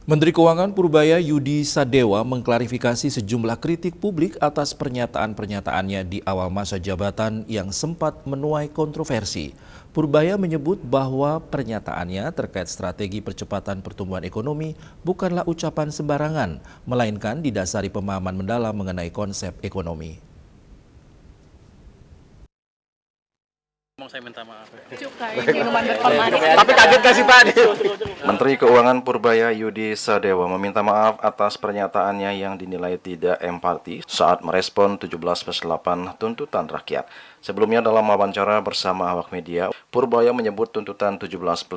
Menteri Keuangan Purbaya Yudi Sadewa mengklarifikasi sejumlah kritik publik atas pernyataan-pernyataannya di awal masa jabatan yang sempat menuai kontroversi. Purbaya menyebut bahwa pernyataannya terkait strategi percepatan pertumbuhan ekonomi bukanlah ucapan sembarangan, melainkan didasari pemahaman mendalam mengenai konsep ekonomi. Saya minta maaf. Tapi kaget gak sih Pak? Menteri Keuangan Purbaya Yudi Sadewa meminta maaf atas pernyataannya yang dinilai tidak empati saat merespon 17+8 tuntutan rakyat. Sebelumnya dalam wawancara bersama awak media, Purbaya menyebut tuntutan 17+8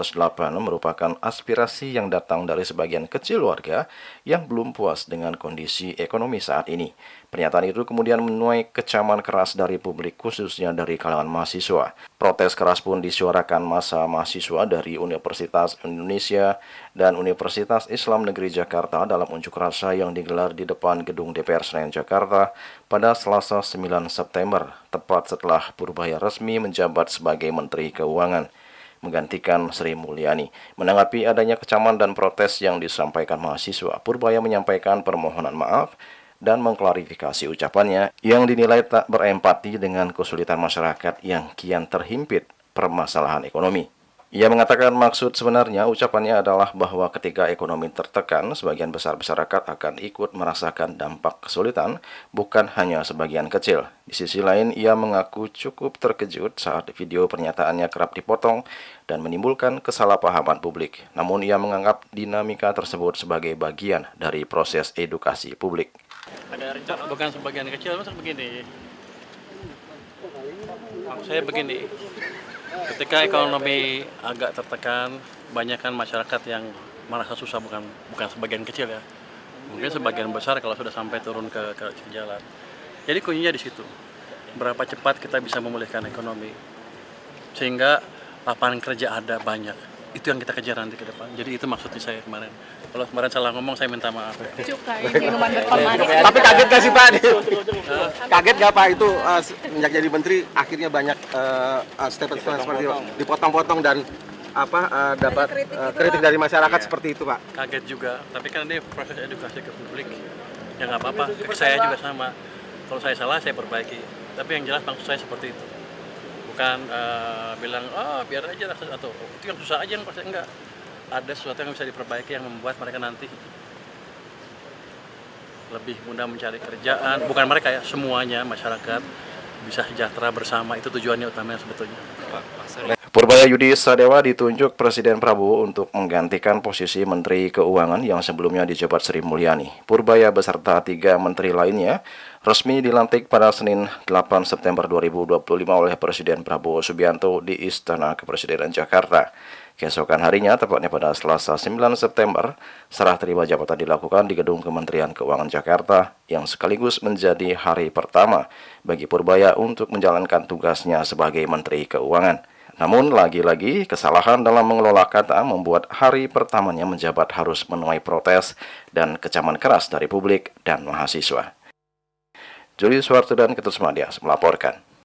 merupakan aspirasi yang datang dari sebagian kecil warga yang belum puas dengan kondisi ekonomi saat ini. Pernyataan itu kemudian menuai kecaman keras dari publik, khususnya dari kalangan mahasiswa. Protes keras pun disuarakan massa mahasiswa dari Universitas Indonesia dan Universitas Islam Negeri Jakarta dalam unjuk rasa yang digelar di depan gedung DPR Senayan Jakarta pada Selasa 9 September, tepat setelah Purbaya resmi menjabat sebagai Menteri Keuangan, menggantikan Sri Mulyani. Menanggapi adanya kecaman dan protes yang disampaikan mahasiswa, Purbaya menyampaikan permohonan maaf dan mengklarifikasi ucapannya yang dinilai tak berempati dengan kesulitan masyarakat yang kian terhimpit permasalahan ekonomi. Ia mengatakan maksud sebenarnya ucapannya adalah bahwa ketika ekonomi tertekan, sebagian besar masyarakat akan ikut merasakan dampak kesulitan, bukan hanya sebagian kecil. Di sisi lain, ia mengaku cukup terkejut saat video pernyataannya kerap dipotong dan menimbulkan kesalahpahaman publik. Namun ia menganggap dinamika tersebut sebagai bagian dari proses edukasi publik. Ada rencana bukan sebagian kecil, maksud begini. Maksud saya begini. Ketika ekonomi agak tertekan, banyak kan masyarakat yang merasa susah, bukan sebagian kecil ya. Mungkin sebagian besar kalau sudah sampai turun ke jalan. Jadi kuncinya di situ. Berapa cepat kita bisa memulihkan ekonomi sehingga lapangan kerja ada banyak. Itu yang kita kejar nanti ke depan. Jadi itu maksudnya saya kemarin. Kalau kemarin salah ngomong, saya minta maaf. Tapi kaget gak sih Pak? Kaget gak Pak itu sejak jadi menteri akhirnya banyak statement seperti itu dipotong-potong dan dapat kritik dari masyarakat seperti itu Pak? Kaget juga. Tapi kan ini proses edukasi ke publik. Ya nggak apa-apa. Saya juga sama. Kalau saya salah, saya perbaiki. Tapi yang jelas maksud saya seperti itu. Bukan bilang, biar aja lah, atau itu yang susah aja, yang pasti enggak. Ada sesuatu yang bisa diperbaiki yang membuat mereka nanti lebih mudah mencari kerjaan. Bukan mereka ya, semuanya masyarakat bisa sejahtera bersama. Itu tujuannya utamanya sebetulnya. Purbaya Yudi Sadewa ditunjuk Presiden Prabowo untuk menggantikan posisi Menteri Keuangan yang sebelumnya dijabat Sri Mulyani. Purbaya beserta 3 menteri lainnya resmi dilantik pada Senin 8 September 2025 oleh Presiden Prabowo Subianto di Istana Kepresidenan Jakarta. Keesokan harinya, tepatnya pada Selasa 9 September, serah terima jabatan dilakukan di Gedung Kementerian Keuangan Jakarta yang sekaligus menjadi hari pertama bagi Purbaya untuk menjalankan tugasnya sebagai Menteri Keuangan. Namun lagi-lagi kesalahan dalam mengelola kata membuat hari pertamanya menjabat harus menuai protes dan kecaman keras dari publik dan mahasiswa. Juli Suharto dan Ketut Semadias melaporkan.